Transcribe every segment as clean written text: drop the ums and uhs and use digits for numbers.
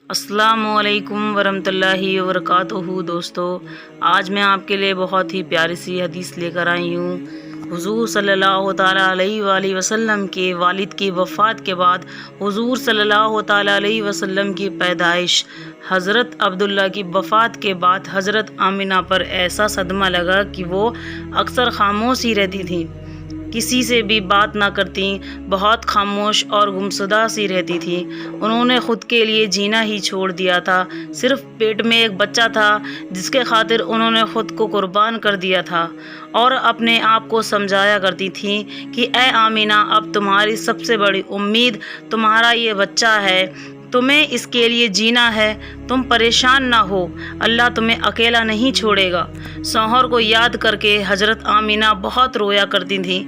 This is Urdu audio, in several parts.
السلام علیکم ورحمۃ اللہ وبرکاتہ دوستو، آج میں آپ کے لیے بہت ہی پیاری سی حدیث لے کر آئی ہوں۔ حضور صلی اللہ تعالیٰ علیہ وآلہ وسلم کے والد کی وفات کے بعد حضور صلی اللہ تعالیٰ علیہ وسلم کی پیدائش، حضرت عبداللہ کی وفات کے بعد حضرت آمنہ پر ایسا صدمہ لگا کہ وہ اکثر خاموش ہی رہتی تھیں، کسی سے بھی بات نہ کرتیں، بہت خاموش اور گمشدہ سی رہتی تھی۔ انہوں نے خود کے لیے جینا ہی چھوڑ دیا تھا، صرف پیٹ میں ایک بچہ تھا جس کے خاطر انہوں نے خود کو قربان کر دیا تھا، اور اپنے آپ کو سمجھایا کرتی تھیں کہ اے آمنہ، اب تمہاری سب سے بڑی امید تمہارا یہ بچہ ہے، تمہیں اس کے لیے جینا ہے، تم پریشان نہ ہو، اللہ تمہیں اکیلا نہیں چھوڑے گا۔ شوہر کو یاد کر کے حضرت آمنہ بہت رویا کرتی تھیں۔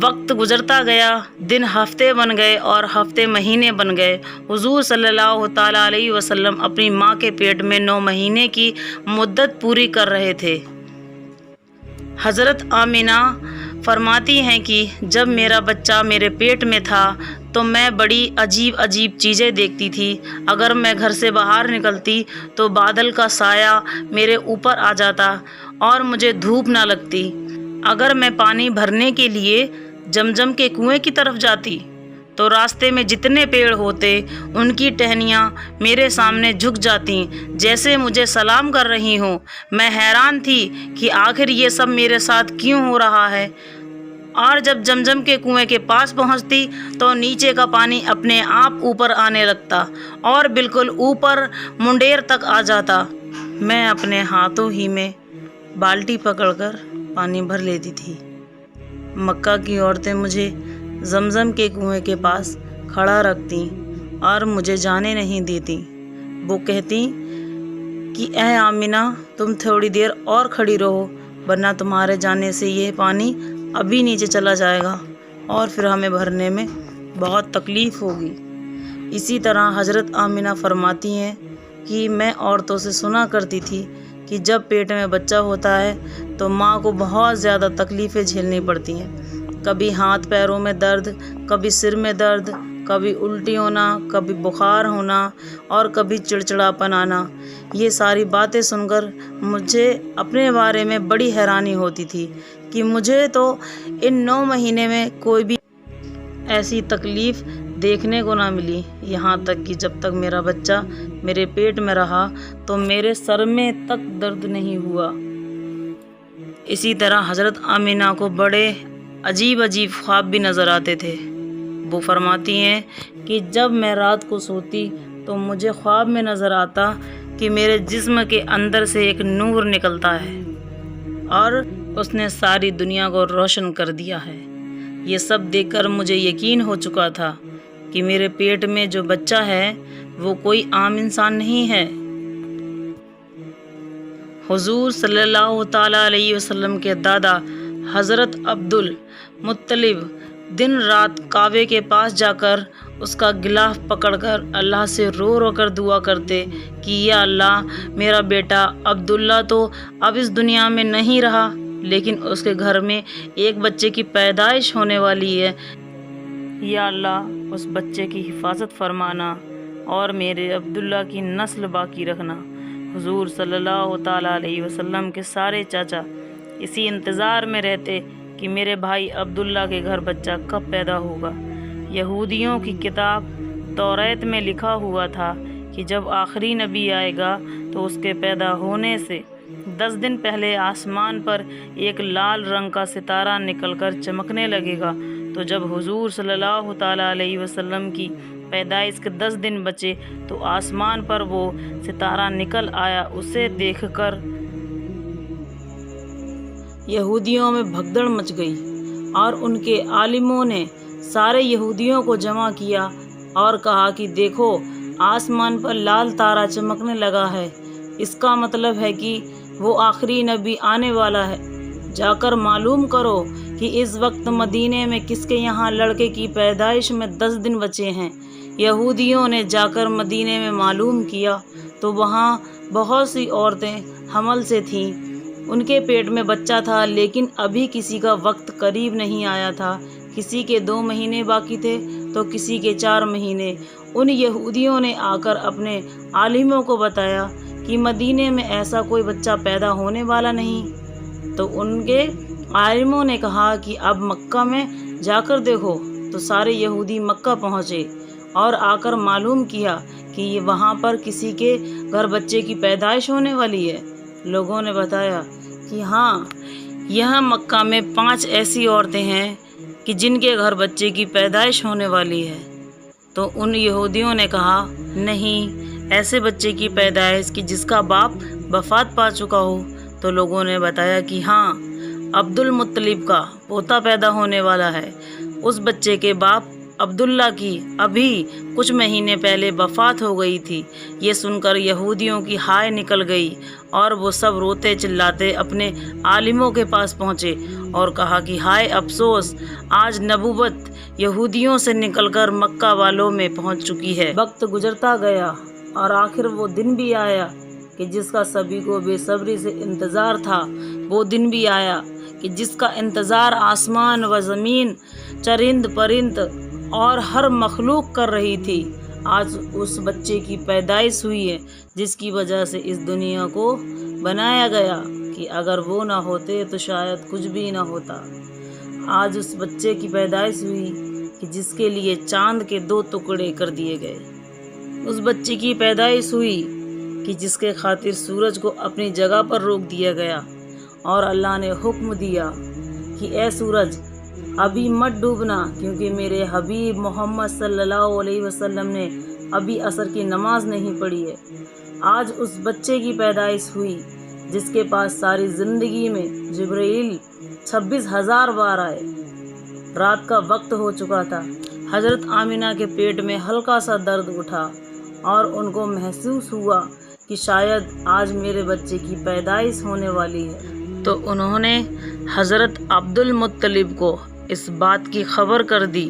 وقت گزرتا گیا، دن ہفتے بن گئے اور ہفتے مہینے بن گئے۔ حضور صلی اللہ تعالیٰ علیہ وسلم اپنی ماں کے پیٹ میں 9 مہینے کی مدت پوری کر رہے تھے۔ حضرت آمنہ فرماتی ہیں کہ جب میرا بچہ میرے پیٹ میں تھا تو میں بڑی عجیب چیزیں دیکھتی تھی۔ اگر میں گھر سے باہر نکلتی تو بادل کا سایہ میرے اوپر آ جاتا اور مجھے دھوپ نہ لگتی۔ اگر میں پانی بھرنے کے لیے زمزم کے کنویں کی طرف جاتی تو راستے میں جتنے پیڑ ہوتے ان کی ٹہنیاں میرے سامنے جھک جاتی جیسے مجھے سلام کر رہی ہوں۔ میں حیران تھی کہ آخر یہ سب میرے ساتھ کیوں ہو رہا ہے، اور جب زمزم کے کنویں کے پاس پہنچتی تو نیچے کا پانی اپنے آپ اوپر آنے لگتا اور بالکل اوپر منڈیر تک آ جاتا۔ میں اپنے ہاتھوں ہی میں بالٹی پکڑ کر پانی بھر لیتی تھی۔ مکہ کی عورتیں مجھے زمزم کے کنویں کے پاس کھڑا رکھتی اور مجھے جانے نہیں دیتی۔ وہ کہتی کہ اے آمنہ، تم تھوڑی دیر اور کھڑی رہو، ورنہ تمہارے جانے سے یہ پانی ابھی نیچے چلا جائے گا اور پھر ہمیں بھرنے میں بہت تکلیف ہوگی۔ اسی طرح حضرت آمنہ فرماتی ہیں کہ میں عورتوں سے سنا کرتی تھی کہ جب پیٹ میں بچہ ہوتا ہے تو ماں کو بہت زیادہ تکلیفیں جھیلنی پڑتی ہیں، کبھی ہاتھ پیروں میں درد، کبھی سر میں درد، کبھی الٹی ہونا، کبھی بخار ہونا اور کبھی چڑچڑاپن آنا۔ یہ ساری باتیں سن کر مجھے اپنے بارے میں بڑی حیرانی ہوتی تھی کہ مجھے تو ان 9 مہینے میں کوئی بھی ایسی تکلیف دیکھنے کو نہ ملی، یہاں تک کہ جب تک میرا بچہ میرے پیٹ میں رہا تو میرے سر میں تک درد نہیں ہوا۔ اسی طرح حضرت آمنہ کو بڑے عجیب خواب بھی نظر آتے تھے۔ وہ فرماتی ہیں کہ جب میں رات کو سوتی تو مجھے خواب میں نظر آتا کہ میرے جسم کے اندر سے ایک نور نکلتا ہے اور اس نے ساری دنیا کو روشن کر دیا ہے۔ یہ سب دیکھ کر مجھے یقین ہو چکا تھا کہ میرے پیٹ میں جو بچہ ہے وہ کوئی عام انسان نہیں ہے۔ حضور صلی اللہ تعالیٰ علیہ وسلم کے دادا حضرت عبدالمطلب دن رات کعبے کے پاس جا کر اس کا غلاف پکڑ کر اللہ سے رو کر دعا کرتے کہ یا اللہ، میرا بیٹا عبداللہ تو اب اس دنیا میں نہیں رہا، لیکن اس کے گھر میں ایک بچے کی پیدائش ہونے والی ہے، یا اللہ اس بچے کی حفاظت فرمانا اور میرے عبداللہ کی نسل باقی رکھنا۔ حضور صلی اللہ تعالیٰ علیہ وسلم کے سارے چاچا اسی انتظار میں رہتے کہ میرے بھائی عبداللہ کے گھر بچہ کب پیدا ہوگا۔ یہودیوں کی کتاب توریت میں لکھا ہوا تھا کہ جب آخری نبی آئے گا تو اس کے پیدا ہونے سے 10 دن پہلے آسمان پر ایک لال رنگ کا ستارہ نکل کر چمکنے لگے گا۔ تو جب حضور صلی اللہ تعالیٰ علیہ وسلم کی پیدائش کے 10 دن بچے تو آسمان پر وہ ستارہ نکل آیا۔ اسے دیکھ کر یہودیوں میں بھگدڑ مچ گئی اور ان کے عالموں نے سارے یہودیوں کو جمع کیا اور کہا کہ دیکھو، آسمان پر لال تارا چمکنے لگا ہے، اس کا مطلب ہے کہ وہ آخری نبی آنے والا ہے۔ جا کر معلوم کرو کہ اس وقت مدینے میں کس کے یہاں لڑکے کی پیدائش میں 10 دن بچے ہیں۔ یہودیوں نے جا کر مدینے میں معلوم کیا تو وہاں بہت سی عورتیں حمل سے تھیں، ان کے پیٹ میں بچہ تھا، لیکن ابھی کسی کا وقت قریب نہیں آیا تھا، کسی کے 2 مہینے باقی تھے تو کسی کے 4 مہینے۔ ان یہودیوں نے آ کر اپنے عالموں کو بتایا کہ مدینے میں ایسا کوئی بچہ پیدا ہونے والا نہیں۔ تو ان کے عالموں نے کہا کہ اب مکہ میں جا کر دیکھو۔ تو سارے یہودی مکہ پہنچے اور آ کر معلوم کیا کہ وہاں پر کسی کے گھر بچے کی پیدائش ہونے والی ہے۔ لوگوں نے بتایا کہ ہاں، یہاں مکہ میں 5 ایسی عورتیں ہیں کہ جن کے گھر بچے کی پیدائش ہونے والی ہے۔ تو ان یہودیوں نے کہا نہیں، ایسے بچے کی پیدائش کہ جس کا باپ وفات پا چکا ہو۔ تو لوگوں نے بتایا کہ ہاں، عبد المطلب کا پوتا پیدا ہونے والا ہے۔ اس بچے کے باپ عبداللہ کی ابھی کچھ مہینے پہلے وفات ہو گئی تھی۔ یہ سن کر یہودیوں کی ہائے نکل گئی اور وہ سب روتے چلاتے اپنے عالموں کے پاس پہنچے اور کہا کہ ہائے افسوس، آج نبوت یہودیوں سے نکل کر مکہ والوں میں پہنچ چکی ہے۔ وقت گزرتا گیا اور آخر وہ دن بھی آیا کہ جس کا سبھی کو بے صبری سے انتظار تھا۔ وہ دن بھی آیا کہ جس کا انتظار آسمان و زمین، چرند پرند اور ہر مخلوق کر رہی تھی۔ آج اس بچے کی پیدائش ہوئی ہے جس کی وجہ سے اس دنیا کو بنایا گیا کہ اگر وہ نہ ہوتے تو شاید کچھ بھی نہ ہوتا۔ آج اس بچے کی پیدائش ہوئی کہ جس کے لیے چاند کے 2 ٹکڑے کر دیے گئے۔ اس بچے کی پیدائش ہوئی کہ جس کے خاطر سورج کو اپنی جگہ پر روک دیا گیا اور اللہ نے حکم دیا کہ اے سورج ابھی مت ڈوبنا، کیونکہ میرے حبیب محمد صلی اللہ علیہ وسلم نے ابھی عصر کی نماز نہیں پڑھی ہے۔ آج اس بچے کی پیدائش ہوئی جس کے پاس ساری زندگی میں جبرائیل 26,000 بار آئے۔ رات کا وقت ہو چکا تھا۔ حضرت آمینہ کے پیٹ میں ہلکا سا درد اٹھا اور ان کو محسوس ہوا کہ شاید آج میرے بچے کی پیدائش ہونے والی ہے۔ تو انہوں نے حضرت عبد المطلب کو اس بات کی خبر کر دی۔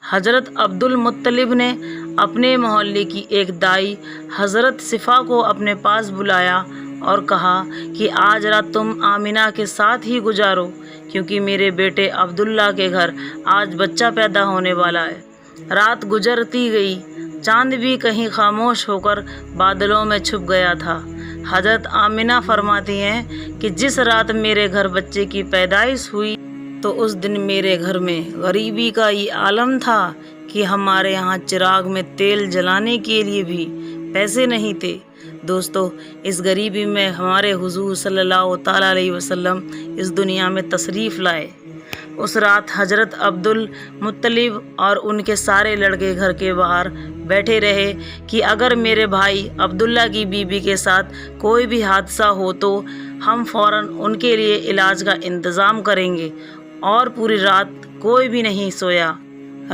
حضرت عبد المطلب نے اپنے محلے کی ایک دائی حضرت صفا کو اپنے پاس بلایا اور کہا کہ آج رات تم آمینہ کے ساتھ ہی گزارو، کیونکہ میرے بیٹے عبداللہ کے گھر آج بچہ پیدا ہونے والا ہے۔ رات گزرتی گئی، چاند بھی کہیں خاموش ہو کر بادلوں میں چھپ گیا تھا۔ حضرت آمینہ فرماتی ہیں کہ جس رات میرے گھر بچے کی پیدائش ہوئی تو اس دن میرے گھر میں غریبی کا یہ عالم تھا کہ ہمارے یہاں چراغ میں تیل جلانے کے لیے بھی پیسے نہیں تھے۔ دوستو، اس غریبی میں ہمارے حضور صلی اللہ تعالیٰ علیہ وسلم اس دنیا میں تشریف لائے۔ اس رات حضرت عبد المطلب اور ان کے سارے لڑکے گھر کے باہر بیٹھے رہے کہ اگر میرے بھائی عبداللہ کی بیوی کے ساتھ کوئی بھی حادثہ ہو تو ہم فوراً ان کے لیے علاج کا انتظام کریں گے۔ اور پوری رات کوئی بھی نہیں سویا۔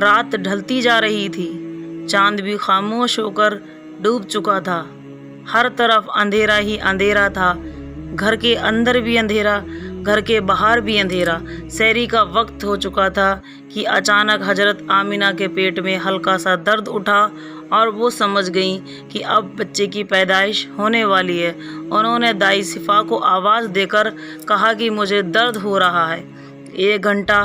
رات ڈھلتی جا رہی تھی، چاند بھی خاموش ہو کر ڈوب چکا تھا، ہر طرف اندھیرا ہی اندھیرا تھا، گھر کے اندر بھی اندھیرا، گھر کے باہر بھی اندھیرا۔ سحری کا وقت ہو چکا تھا کہ اچانک حضرت آمینہ کے پیٹ میں ہلکا سا درد اٹھا اور وہ سمجھ گئیں کہ اب بچے کی پیدائش ہونے والی ہے۔ انہوں نے دائی صفا کو آواز دے کر کہا کہ مجھے درد ہو رہا ہے۔ 1 گھنٹہ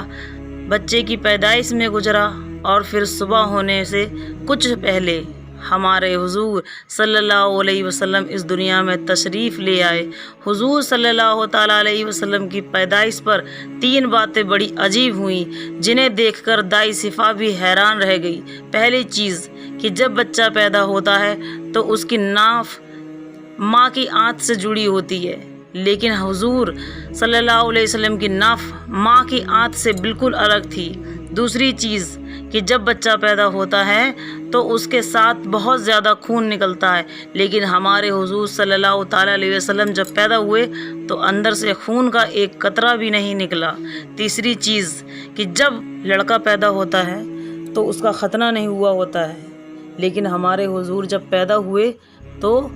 بچے کی پیدائش میں گزرا اور پھر صبح ہونے سے کچھ پہلے ہمارے حضور صلی اللہ علیہ وسلم اس دنیا میں تشریف لے آئے۔ حضور صلی اللہ تعالیٰ علیہ وسلم کی پیدائش پر 3 باتیں بڑی عجیب ہوئیں جنہیں دیکھ کر دائی صفا بھی حیران رہ گئی۔ پہلی چیز کہ جب بچہ پیدا ہوتا ہے تو اس کی ناف ماں کی آنت سے جڑی ہوتی ہے، لیکن حضور صلی اللہ علیہ وسلم کی ناف ماں کی آنت سے بالکل الگ تھی۔ دوسری چیز کہ جب بچہ پیدا ہوتا ہے تو اس کے ساتھ بہت زیادہ خون نکلتا ہے، لیکن ہمارے حضور صلی اللہ تعالیٰ علیہ وسلم جب پیدا ہوئے تو اندر سے خون کا ایک قطرہ بھی نہیں نکلا۔ تیسری چیز کہ جب لڑکا پیدا ہوتا ہے تو اس کا ختنہ نہیں ہوا ہوتا ہے، لیکن ہمارے حضور جب پیدا ہوئے تو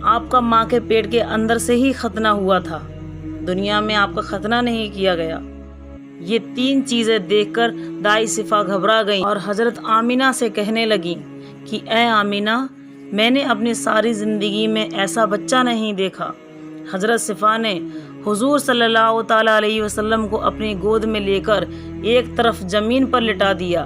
آپ کا ماں کے پیٹ کے اندر سے ہی ختنہ ہوا تھا، دنیا میں آپ کا ختنہ نہیں کیا گیا۔ یہ 3 چیزیں دیکھ کر دائی صفا گھبرا گئیں اور حضرت آمینہ سے کہنے لگیں کہ اے آمینہ، میں نے اپنی ساری زندگی میں ایسا بچہ نہیں دیکھا۔ حضرت صفا نے حضور صلی اللہ تعالیٰ علیہ وسلم کو اپنی گود میں لے کر ایک طرف زمین پر لٹا دیا،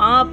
آپ